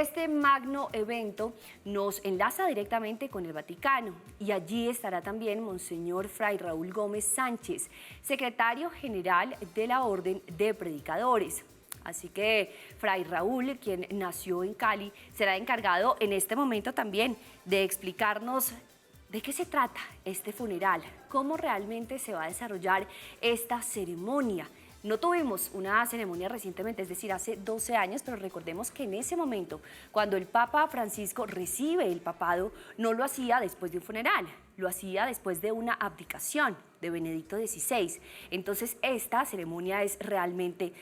Este magno evento nos enlaza directamente con el Vaticano y allí estará también Monseñor Fray Raúl Gómez Sánchez, secretario general de la Orden de Predicadores. Así que Fray Raúl, quien nació en Cali, será encargado en este momento también de explicarnos de qué se trata este funeral, cómo realmente se va a desarrollar esta ceremonia. No tuvimos una ceremonia recientemente, es decir, hace 12 años, pero recordemos que en ese momento, cuando el Papa Francisco recibe el papado, no lo hacía después de un funeral, lo hacía después de una abdicación de Benedicto XVI. Entonces, esta ceremonia es realmente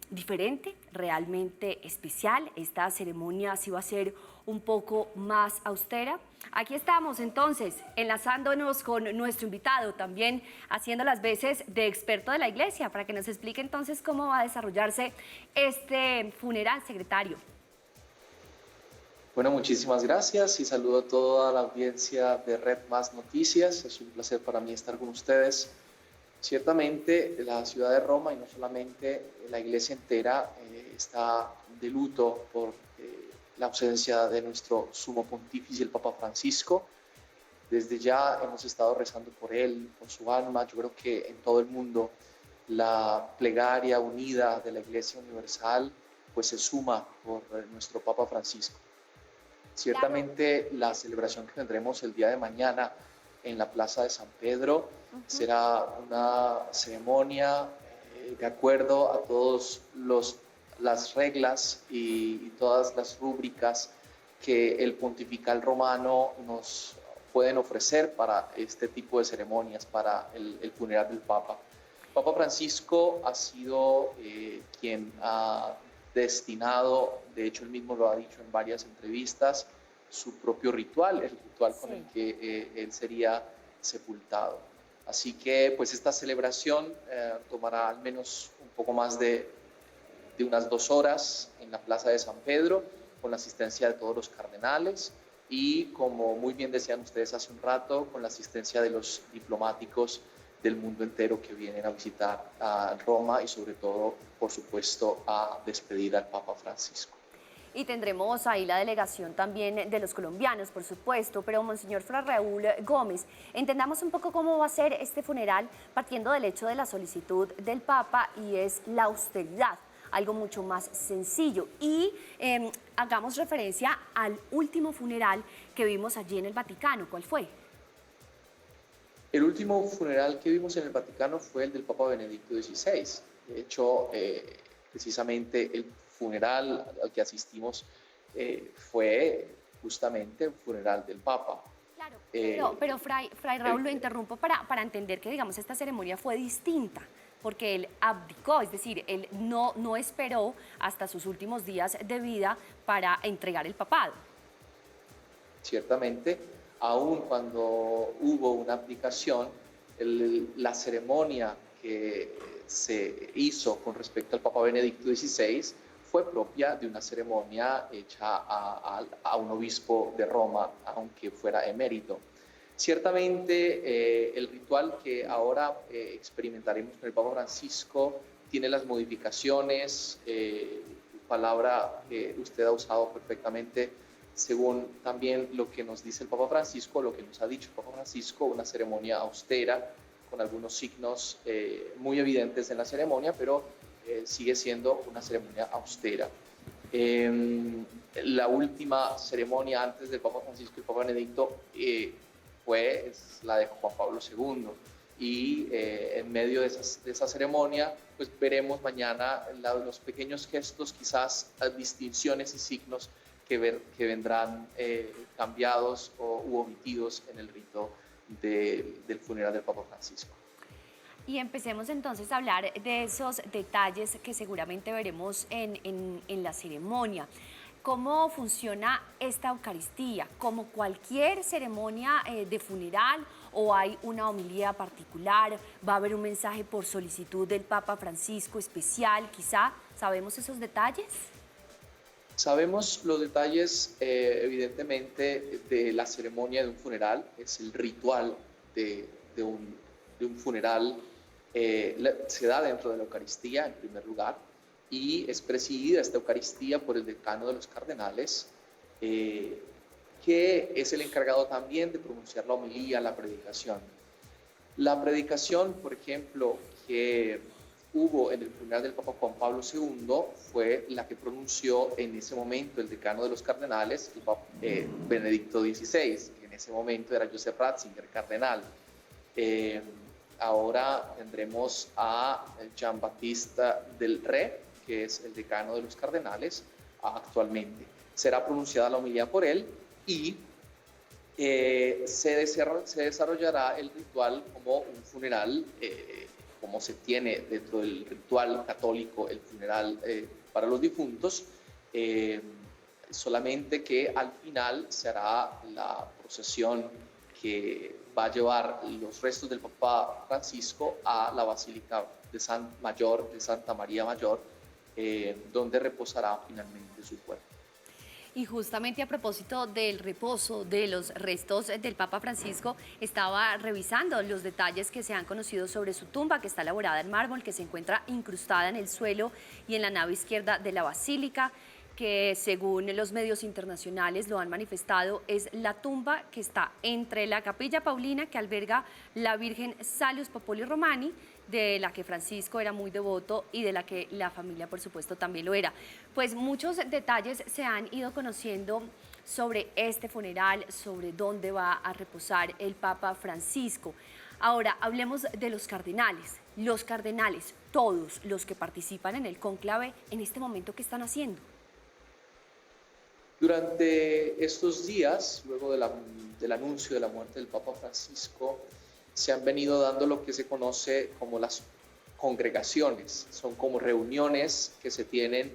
diferente, realmente especial. Esta ceremonia sí va a ser un poco más austera. Aquí estamos entonces enlazándonos con nuestro invitado, también haciendo las veces de experto de la iglesia, para que nos explique entonces cómo va a desarrollarse este funeral, secretario. Bueno, muchísimas gracias y saludo a toda la audiencia de Red Más Noticias. Es un placer para mí estar con ustedes. Ciertamente la ciudad de Roma y no solamente la iglesia entera está de luto por la ausencia de nuestro sumo pontífice, el Papa Francisco. Desde ya hemos estado rezando por él, por su alma. Yo creo que en todo el mundo la plegaria unida de la Iglesia Universal pues se suma por nuestro Papa Francisco. Ciertamente la celebración que tendremos el día de mañana en la Plaza de San Pedro será una ceremonia de acuerdo a todas las reglas y todas las rúbricas que el pontifical romano nos pueden ofrecer para este tipo de ceremonias, para el funeral del Papa. Papa Francisco ha sido quien ha destinado, de hecho él mismo lo ha dicho en varias entrevistas, su propio ritual, el ritual con el que él sería sepultado. Así que pues esta celebración tomará al menos un poco más de unas 2 horas en la Plaza de San Pedro, con la asistencia de todos los cardenales y, como muy bien decían ustedes hace un rato, con la asistencia de los diplomáticos del mundo entero que vienen a visitar a Roma y sobre todo, por supuesto, a despedir al Papa Francisco. Y tendremos ahí la delegación también de los colombianos, por supuesto, pero Monseñor Fray Raúl Gómez, entendamos un poco cómo va a ser este funeral partiendo del hecho de la solicitud del Papa y es la austeridad, algo mucho más sencillo. Y hagamos referencia al último funeral que vimos allí en el Vaticano. ¿Cuál fue? El último funeral que vimos en el Vaticano fue el del Papa Benedicto XVI. De hecho, precisamente el funeral al que asistimos fue justamente un funeral del Papa. Claro, pero Fray Raúl, lo interrumpo para entender que, digamos, esta ceremonia fue distinta, porque él abdicó, es decir, él no esperó hasta sus últimos días de vida para entregar el papado. Ciertamente, aun cuando hubo una abdicación, la ceremonia que se hizo con respecto al Papa Benedicto XVI fue propia de una ceremonia hecha a un obispo de Roma, aunque fuera emérito. Ciertamente, el ritual que ahora experimentaremos con el Papa Francisco tiene las modificaciones, palabra que usted ha usado perfectamente, según también lo que nos dice el Papa Francisco, lo que nos ha dicho el Papa Francisco, una ceremonia austera, con algunos signos muy evidentes en la ceremonia, pero sigue siendo una ceremonia austera. La última ceremonia antes del Papa Francisco y el Papa Benedicto fue la de Juan Pablo II. Y en medio de esa ceremonia, pues veremos mañana los pequeños gestos, quizás distinciones y signos que vendrán cambiados u omitidos en el rito del funeral del Papa Francisco. Y empecemos entonces a hablar de esos detalles que seguramente veremos en la ceremonia. ¿Cómo funciona esta Eucaristía? ¿Como cualquier ceremonia de funeral o hay una homilía particular? ¿Va a haber un mensaje por solicitud del Papa Francisco especial? Quizá, ¿sabemos esos detalles? Sabemos los detalles, evidentemente, de la ceremonia de un funeral. Es el ritual de un funeral. Se da dentro de la Eucaristía, en primer lugar. y es presidida esta Eucaristía por el decano de los cardenales, que es el encargado también de pronunciar la homilía, la predicación. La predicación, por ejemplo, que hubo en el funeral del Papa Juan Pablo II fue la que pronunció en ese momento el decano de los cardenales, el Papa, Benedicto XVI, que en ese momento era Joseph Ratzinger, cardenal. Ahora tendremos a Jean-Baptiste del Rey, que es el decano de los cardenales actualmente. Será pronunciada la homilía por él y se desarrollará el ritual como un funeral, como se tiene dentro del ritual católico el funeral para los difuntos, solamente que al final se hará la procesión que va a llevar los restos del Papa Francisco a la Basílica de Santa María Mayor, donde reposará finalmente su cuerpo. Y justamente a propósito del reposo de los restos del Papa Francisco, estaba revisando los detalles que se han conocido sobre su tumba, que está elaborada en mármol, que se encuentra incrustada en el suelo y en la nave izquierda de la basílica, que según los medios internacionales lo han manifestado, es la tumba que está entre la Capilla Paulina, que alberga la Virgen Salus Populi Romani, de la que Francisco era muy devoto y de la que la familia, por supuesto, también lo era. Pues muchos detalles se han ido conociendo sobre este funeral, sobre dónde va a reposar el Papa Francisco. Ahora, hablemos de los cardenales. Los cardenales, todos los que participan en el cónclave, en este momento, ¿qué están haciendo? Durante estos días, luego del anuncio de la muerte del Papa Francisco, se han venido dando lo que se conoce como las congregaciones. Son como reuniones que se tienen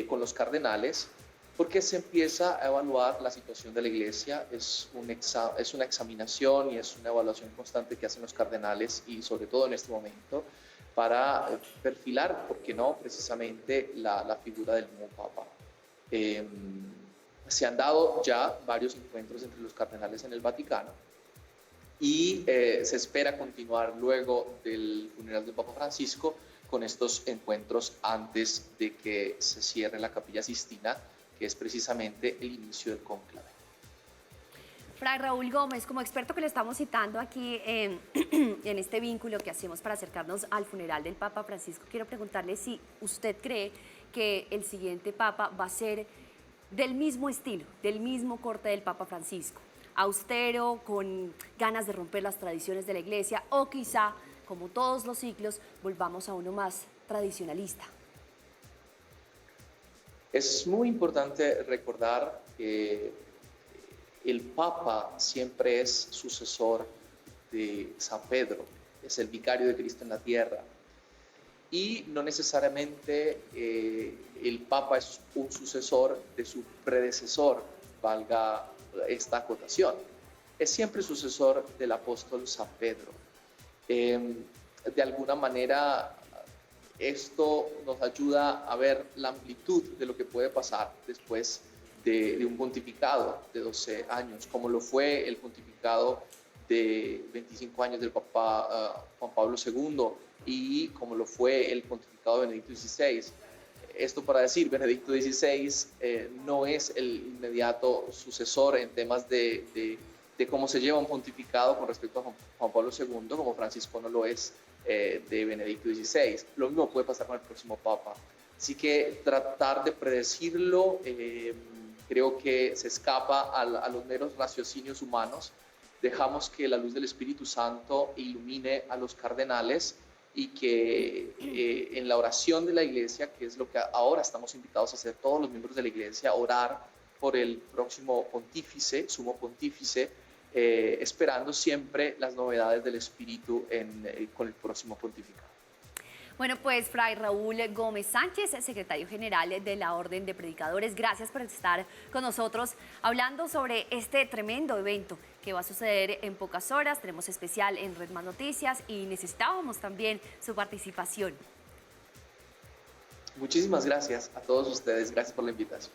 con los cardenales, porque se empieza a evaluar la situación de la Iglesia. Es una examinación y es una evaluación constante que hacen los cardenales, y sobre todo en este momento, para perfilar, ¿por qué no?, precisamente la figura del nuevo Papa. Se han dado ya varios encuentros entre los cardenales en el Vaticano, y se espera continuar luego del funeral del Papa Francisco con estos encuentros antes de que se cierre la Capilla Sistina, que es precisamente el inicio del cónclave. Fray Raúl Gómez, como experto que le estamos citando aquí en este vínculo que hacemos para acercarnos al funeral del Papa Francisco, quiero preguntarle si usted cree que el siguiente Papa va a ser del mismo estilo, del mismo corte del Papa Francisco, austero, con ganas de romper las tradiciones de la Iglesia, o quizá, como todos los ciclos, volvamos a uno más tradicionalista. Es muy importante recordar que el Papa siempre es sucesor de San Pedro, es el vicario de Cristo en la tierra, y no necesariamente el Papa es un sucesor de su predecesor, valga esta acotación. Es siempre sucesor del apóstol San Pedro. De alguna manera, esto nos ayuda a ver la amplitud de lo que puede pasar después de un pontificado de 12 años, como lo fue el pontificado de 25 años del Papa Juan Pablo II, y como lo fue el pontificado de Benedicto XVI. Esto para decir, Benedicto XVI no es el inmediato sucesor en temas de cómo se lleva un pontificado con respecto a Juan Pablo II, como Francisco no lo es de Benedicto XVI. Lo mismo puede pasar con el próximo Papa. Así que tratar de predecirlo creo que se escapa a los meros raciocinios humanos. Dejamos que la luz del Espíritu Santo ilumine a los cardenales, y que en la oración de la Iglesia, que es lo que ahora estamos invitados a hacer todos los miembros de la Iglesia, orar por el próximo pontífice, sumo pontífice, esperando siempre las novedades del Espíritu con el próximo pontificado. Bueno, pues Fray Raúl Gómez Sánchez, secretario general de la Orden de Predicadores, gracias por estar con nosotros hablando sobre este tremendo evento que va a suceder en pocas horas. Tenemos especial en Red Más Noticias y necesitábamos también su participación. Muchísimas gracias a todos ustedes. Gracias por la invitación.